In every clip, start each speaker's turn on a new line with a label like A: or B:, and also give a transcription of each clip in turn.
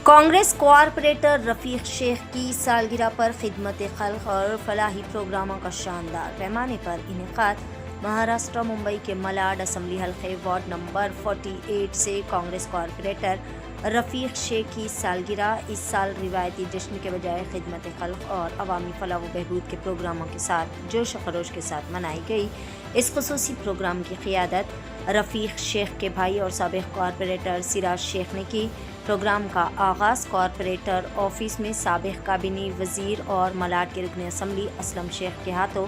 A: Congress corporator Rafiq Sheikh की सालगिरह पर खिदमत खल्क और फलाही प्रोग्रामों का शानदार पैमाने पर इनेकाद। महाराष्ट्र मुंबई के मलाड असम्बली हल्के वार्ड नंबर 48 से कांग्रेस कॉरपोरेटर रफीक शेख की सालगिरह इस साल रिवायती जश्न के बजाय खिदमत खल्क और अवामी फलाह व बहबूद के प्रोग्रामों के साथ जोश खरोश के साथ मनाई गई। इस खुसूसी प्रोग्राम की क़ियादत रफीक शेख के भाई और साबिक़ कॉरपोरेटर सिराज शेख ने की। प्रोग्राम का आगाज़ कॉरपोरेटर ऑफिस में साबिक़ काबीनी वज़ीर और मलाड के रुकन असम्बली असलम शेख के हाथों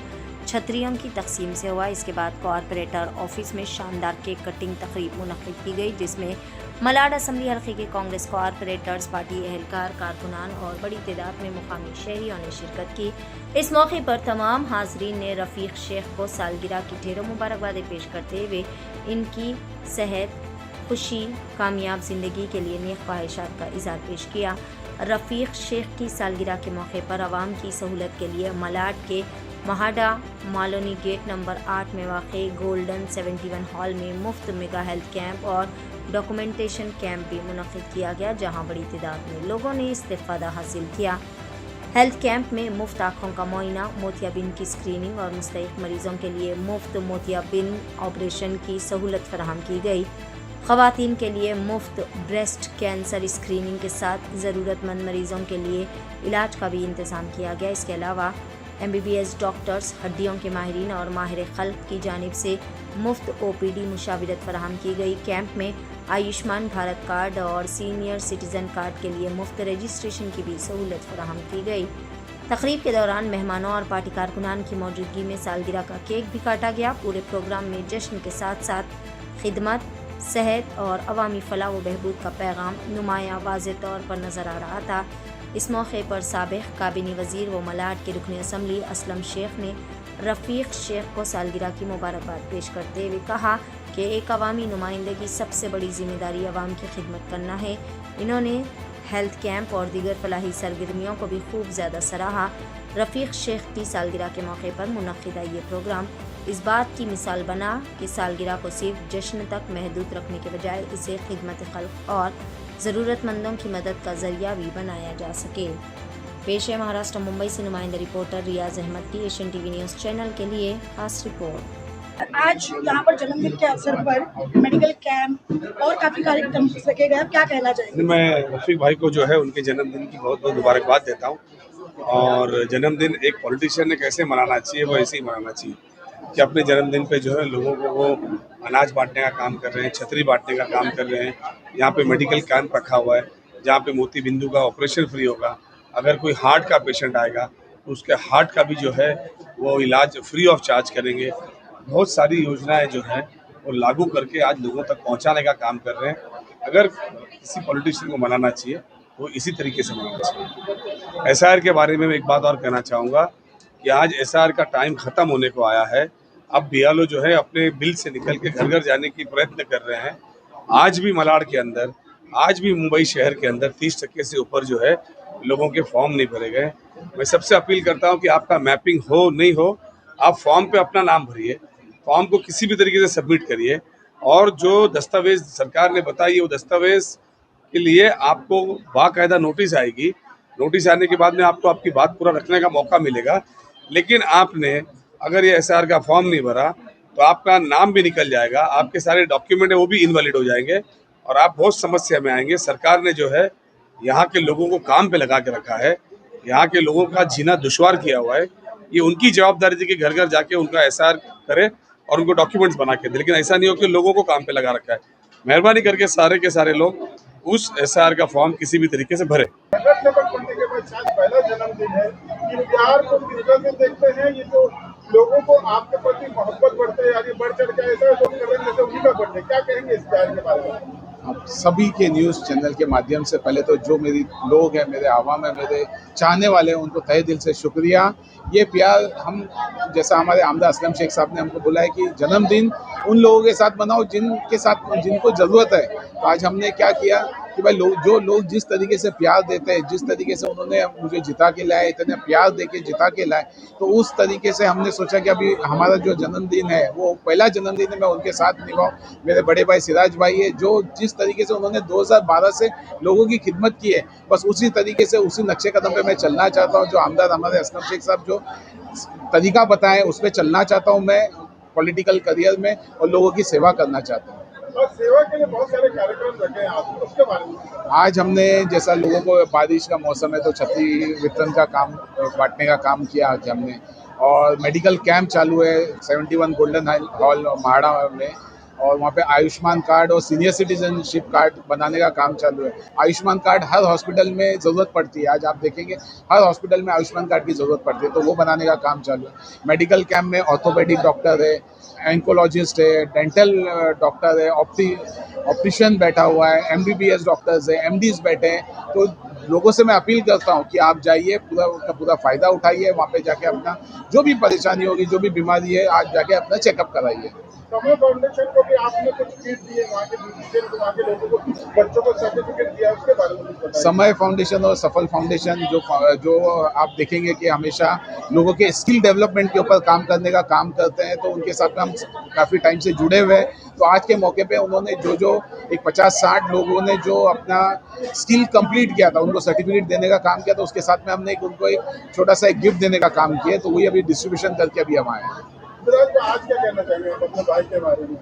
A: छतरियों की तकसीम से हुआ। इसके बाद कॉरपोरेटर ऑफिस में शानदार केक कटिंग तकरीब मुनक़्क़िद की गई, जिसमें मलाड असम्बली हल्के के कांग्रेस कॉरपोरेटर्स, पार्टी एहलकार, कारकुनान और बड़ी तादाद में मुकामी शहरियों ने शिरकत की। इस मौके पर तमाम हाज़रीन ने रफीक शेख को सालगिरह की ढेरों मुबारकबादें पेश करते हुए इनकी सेहत, खुशी, कामयाब ज़िंदगी के लिए नेक ख्वाहिशात का इज़हार पेश किया। रफीक शेख की सालगिरह के मौके पर आवाम की सहूलत के लिए मलाड के महाडा मालोनी गेट नंबर 8 में वाक़े गोल्डन 71 हॉल में मुफ्त मेगा हेल्थ कैंप और डॉक्यूमेंटेशन कैंप भी मुनक़्क़िद किया गया, जहां बड़ी तादाद में लोगों ने इस्तिफ़ादा हासिल किया। हेल्थ कैंप में मुफ्त आँखों का मुआयना, मोतियाबिंद की स्क्रीनिंग और मुस्तहिक़ मरीज़ों के लिए मुफ्त मोतियाबिंद ऑपरेशन की सहूलत फराहम की गई। ख़वातीन के लिए मुफ्त ब्रेस्ट कैंसर स्क्रीनिंग के साथ ज़रूरतमंद मरीज़ों के लिए इलाज का भी इंतज़ाम किया गया। इसके अलावा MBBS डॉक्टर्स, हड्डियों के माहिरीन और माहिर खल्क़ की जानिब से मुफ्त OPD मुशावरत फराहम की गई। कैंप में आयुष्मान भारत कार्ड और सीनियर सिटीज़न कार्ड के लिए मुफ्त रजिस्ट्रेशन की भी सहूलत फराहम की गई। तकरीब के दौरान मेहमानों और पार्टी कारकुनान की मौजूदगी में सालगिरह का केक भी काटा गया। पूरे प्रोग्राम में जश्न के साथ साथ खिदमत, सेहत और अवामी फलाह व बहबूद का पैगाम नुमायाँ वाज़े तौर पर नज़र आ रहा था। इस मौके पर साबिक़ काबीनी वज़ीर व मलाड के रुकन असम्बली असलम शेख ने रफीक शेख को सालगिरह की मुबारकबाद पेश करते हुए कहा कि एक अवामी नुमाइंदगी सबसे बड़ी ज़िम्मेदारी अवाम की खिदमत करना है। इन्होंने हेल्थ कैंप और दीगर फलाही सरगर्मियों को भी खूब ज़्यादा सराहा। रफीक शेख की सालगिरह के मौके पर मुनक़्क़िदा ये प्रोग्राम इस बात की मिसाल बना कि सालगिरह को सिर्फ जश्न तक महदूद रखने के बजाय इसे खिदमत खल्क़ और ज़रूरतमंदों की मदद का ज़रिया भी बनाया जा सके। पेश है महाराष्ट्र मुंबई से नुमाइंदा रिपोर्टर रियाज अहमद की एशियन TV न्यूज़ चैनल के लिए खास रिपोर्ट।
B: आज यहाँ पर जन्मदिन के अवसर पर मेडिकल कैंप और काफ़ी कार्यक्रम रखे गए, क्या कहना चाहेंगे?
C: मैं रफीक भाई को जो है उनके जन्मदिन की बहुत बहुत मुबारकबाद देता हूँ। और जन्मदिन एक पॉलिटिशियन ने कैसे मनाना चाहिए वो ऐसे ही मनाना चाहिए कि अपने जन्मदिन पे जो है लोगों को वो अनाज बांटने का काम कर रहे हैं, छतरी बांटने का काम कर रहे हैं। यहाँ पे मेडिकल कैंप रखा हुआ है जहाँ पे मोती बिंदु का ऑपरेशन फ्री होगा। अगर कोई हार्ट का पेशेंट आएगा तो उसके हार्ट का भी जो है वो इलाज फ्री ऑफ चार्ज करेंगे। बहुत सारी योजनाएं जो हैं वो लागू करके आज लोगों तक पहुँचाने का काम कर रहे हैं। अगर किसी पॉलिटिशियन को मनाना चाहिए वो इसी तरीके से मनाना चाहिए। SIR के बारे में मैं एक बात और कहना चाहूँगा कि आज SIR का टाइम ख़त्म होने को आया है। अब BLO जो है अपने बिल से निकल के घर घर जाने की प्रयत्न कर रहे हैं। आज भी मलाड के अंदर, आज भी मुंबई शहर के अंदर 30% से ऊपर जो है लोगों के फॉर्म नहीं भरे गए। मैं सबसे अपील करता हूं कि आपका मैपिंग हो नहीं हो, आप फॉर्म पे अपना नाम भरिए, फॉर्म को किसी भी तरीके से सबमिट करिए और जो दस्तावेज सरकार ने बताई है वो दस्तावेज के लिए आपको बाकायदा नोटिस आएगी। नोटिस आने के बाद में आपको आपकी बात पूरा रखने का मौका मिलेगा। लेकिन आपने अगर ये SIR का फॉर्म नहीं भरा तो आपका नाम भी निकल जाएगा, आपके सारे डॉक्यूमेंट है वो भी इनवैलिड हो जाएंगे और आप बहुत समस्या में आएंगे। सरकार ने जो है यहाँ के लोगों को काम पे लगा के रखा है, यहाँ के लोगों का जीना दुश्वार किया हुआ है। ये उनकी जवाबदारी थी कि घर घर जाके उनका SIR करे और उनको डॉक्यूमेंट्स बना के दे, लेकिन ऐसा नहीं हो कि लोगों को काम पे लगा रखा है। मेहरबानी करके सारे के सारे लोग उस SIR का फॉर्म किसी भी तरीके से भरे।
D: पहला जन्मदिन है, इन प्यार को दिन देखते हैं, ये जो लोगों को आपके प्रति मोहब्बत बढ़ते हैं, यानी बढ़ चढ़ के ऐसा लोग कर रहे हैं जैसे उन्हीं का बढ़ते, क्या कहेंगे इस प्यार के बारे में?
E: आप सभी के न्यूज़ चैनल के माध्यम से पहले तो जो मेरी लोग हैं, मेरे आवाम है, मेरे चाहने वाले हैं, उनको तहे दिल से शुक्रिया। ये प्यार हम जैसा हमारे आमदा असलम शेख साहब ने हमको बोला है कि जन्मदिन उन लोगों के साथ मनाओ जिनको ज़रूरत है। तो आज हमने क्या किया, कि भाई जो लोग जिस तरीके से प्यार देते हैं, जिस तरीके से उन्होंने मुझे जिता के लाए, इतने प्यार दे के जिता के लाए, तो उस तरीके से हमने सोचा कि अभी हमारा जो जन्मदिन है वो पहला जन्मदिन है, मैं उनके साथ निभाऊं। मेरे बड़े भाई सिराज भाई है, जो जिस तरीके से उन्होंने 2012 से लोगों की खिदमत की है, बस उसी तरीके से उसी नक्शे कदम पे मैं चलना चाहता हूँ। जो आमदार हमारे असलम शेख साहब जो तरीका बताएं उस पर चलना चाहता हूँ मैं पॉलिटिकल करियर में, और लोगों की सेवा करना चाहता हूँ।
D: और सेवा के लिए बहुत सारे कार्यक्रम रखे हैं आप, उसके बारे में
E: आज हमने जैसा लोगों को बारिश का मौसम है तो छतरी वितरण का काम बांटने का काम किया आज हमने, और मेडिकल कैंप चालू है 71 गोल्डन हॉल महाड़ा में, और वहाँ पे आयुष्मान कार्ड और सीनियर सिटीजनशिप कार्ड बनाने का काम चालू है। आयुष्मान कार्ड हर हॉस्पिटल में ज़रूरत पड़ती है, आज आप देखेंगे हर हॉस्पिटल में आयुष्मान कार्ड की ज़रूरत पड़ती है, तो वो बनाने का काम चालू है। मेडिकल कैंप में ऑर्थोपेडिक डॉक्टर है, एंकोलॉजिस्ट है, डेंटल डॉक्टर है, ऑप्टिशियन बैठा हुआ है, MBBS डॉक्टर्स है, MDs बैठे हैं। तो लोगों से मैं अपील करता हूँ कि आप जाइए, पूरा फ़ायदा उठाइए, वहाँ पे जाके अपना जो भी परेशानी होगी, जो भी बीमारी है, आज जाके अपना चेकअप कराइए।
D: समय फाउंडेशन को भी आपने कुछ किट दिए वहाँ के म्यूजिशियन को, वहाँ के लोगों को, बच्चों को सर्टिफिकेट दिया, उसके बारे में कुछ बताइए।
E: समय फाउंडेशन और सफल फाउंडेशन जो आप देखेंगे कि हमेशा लोगों के स्किल डेवलपमेंट के ऊपर काम करने का काम करते हैं, तो उनके साथ में हम काफ़ी टाइम से जुड़े हुए हैं। तो आज के मौके पे उन्होंने जो एक 50-60 लोगों ने जो अपना स्किल कंप्लीट किया था, उनको सर्टिफिकेट देने का काम किया था, उसके साथ में हमने उनको एक छोटा सा एक गिफ्ट देने का काम किया, तो वही अभी डिस्ट्रीब्यूशन करके अभी हम आए हैं।
D: आज क्या कहना चाहिए अपने भाई के बारे में?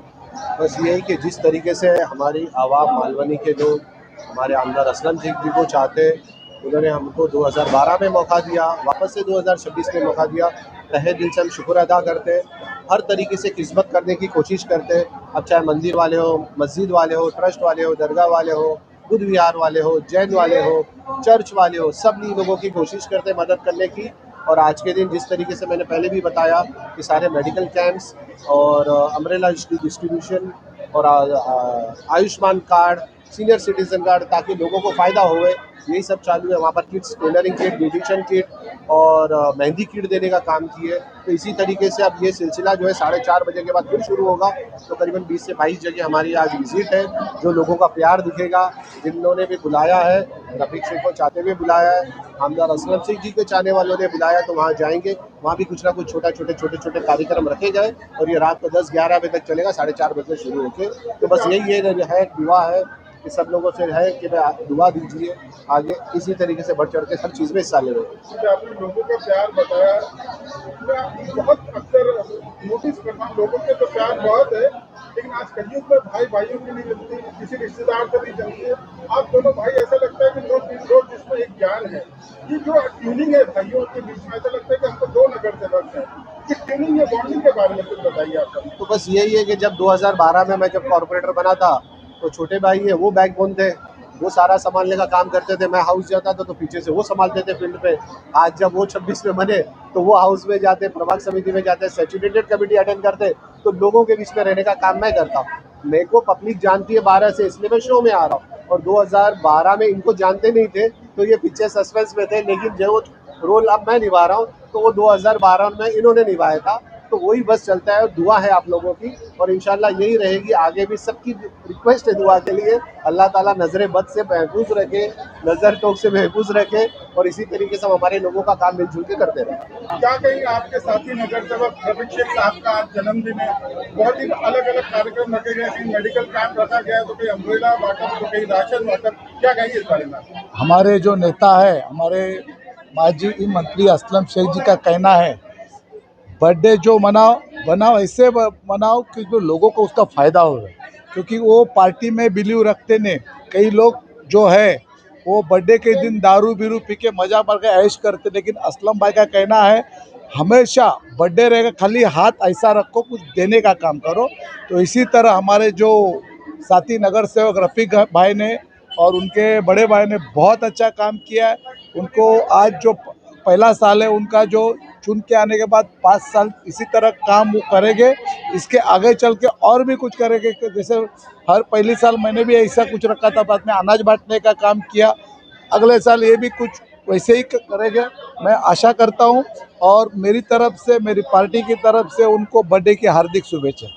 F: बस यही कि जिस तरीके से हमारी आवाम मालवनी के लोग हमारे आमदार असलम शेख जी को चाहते, उन्होंने हमको 2012 में मौका दिया, वापस से 2026 में मौका दिया। तहे दिल से हम शुक्र अदा करते हैं, हर तरीके से खिदमत करने की कोशिश करते हैं। अब चाहे मंदिर वाले हो, मस्जिद वाले हो, ट्रस्ट वाले हो, दरगाह वाले हो, बुद्ध विहार वाले हो, जैन वाले हो, चर्च वाले हो, सब लोगों की कोशिश करते हैं मदद करने की। और आज के दिन जिस तरीके से मैंने पहले भी बताया कि सारे मेडिकल कैंप्स और अम्ब्रेला डिस्ट्रीब्यूशन और Ayushman card, senior citizen card, ताकि लोगों को फ़ायदा होवे, यही सब चालू है। वहाँ पर kits, tailoring kit, beautician kit और मेहंदी किट देने का काम किए। तो इसी तरीके से अब ये सिलसिला जो है 4:30 बजे के बाद फिर शुरू होगा। तो करीबन 20 से 22 जगह हमारी आज विजिट है, जो लोगों का प्यार दिखेगा, जिन्होंने भी बुलाया है, रफ़ीक शेख को चाहते हुए बुलाया है, आमदार असलम शेख जी के चाहने वालों ने बुलाया, तो वहाँ जाएंगे। वहाँ भी कुछ ना कुछ छोटे कार्यक्रम रखे गए, और ये रात को 10-11 बजे तक चलेगा, 4:30 बजे शुरू होके। तो बस यही है दुआ है कि सब लोगों से है कि दुआ दीजिए, आगे इसी तरीके से बढ़ चढ़ के हर चीज़ में हिस्सा ले रहे।
D: आपने लोगों का प्यार बताया, मैं बहुत अक्सर नोटिस करता हूँ लोगों के तो प्यार बहुत है, लेकिन आज कहीं पर भाई भाइयों की नहीं मिलती, किसी रिश्तेदार से नहीं चलती है। आप दोनों भाई, ऐसा लगता है कि लोग जिसमें एक ज्ञान है, ये जो ट्यूनिंग है भाइयों के बीच में, ऐसा लगता है कि हमको 2 नगर से बस है। ये ट्यूनिंग या बॉन्डिंग के बारे में कुछ बताइए आप।
F: तो बस यही है कि जब 2012 में मैं जब कॉर्पोरेटर बना था, तो छोटे भाई है वो बैकबोन थे, वो सारा संभालने का काम करते थे। मैं हाउस जाता था तो पीछे से वो संभालते थे फील्ड पे। आज जब वो 26 में बने तो वो हाउस में जाते, प्रभाग समिति में जाते, सैचुरेटेड कमेटी अटेंड करते, तो लोगों के बीच में रहने का काम मैं करता हूँ। मेरे को पब्लिक जानती है 12 से, इसलिए मैं शो में आ रहा हूँ। और 2012 में इनको जानते नहीं थे, तो ये पीछे सस्पेंस में थे, लेकिन जो रोल अब मैं निभा रहा हूँ तो वो 2012 में इन्होंने निभाया था। तो वही बस चलता है, और दुआ है आप लोगों की, और इंशाल्लाह यही रहेगी आगे भी। सबकी रिक्वेस्ट है दुआ के लिए, अल्लाह ताला नजर बद से महफूज रखे, नज़र टोक से महफूज रखे, और इसी तरीके से हम हमारे लोगों का काम मिलजुल के करते रहें।
D: क्या कहीं आपके साथी नगर सेवक रफ़ीक शेख साहब का आज जन्मदिन है, बहुत ही अलग अलग कार्यक्रम रखे गए, कहीं मेडिकल कैंप रखा गया, तो कहीं अम्ब्रेला बांटा, तो कहीं राशन बांटा, क्या कहेंगे इस बारे में?
G: हमारे जो नेता है, हमारे माजी मंत्री असलम शेख जी का कहना है, बर्थडे जो बनाओ ऐसे बनाओ कि जो लोगों को उसका फ़ायदा हो, क्योंकि वो पार्टी में बिलीव रखते नहीं। कई लोग जो है वो बर्थडे के दिन दारू बीरू पी के मज़ा मार के ऐश करते, लेकिन असलम भाई का कहना है हमेशा बर्थडे रहेगा, खाली हाथ ऐसा रखो, कुछ देने का काम करो। तो इसी तरह हमारे जो साथी नगर सेवक रफ़ीक भाई ने और उनके बड़े भाई ने बहुत अच्छा काम किया है। उनको आज जो पहला साल है उनका, जो चुन के आने के बाद 5 साल इसी तरह काम वो करेंगे। इसके आगे चल के और भी कुछ करेंगे, जैसे हर पहली साल मैंने भी ऐसा कुछ रखा था, बाद में अनाज बांटने का काम किया। अगले साल ये भी कुछ वैसे ही करेंगे, मैं आशा करता हूँ। और मेरी तरफ से, मेरी पार्टी की तरफ से उनको बर्थडे की हार्दिक शुभेच्छा।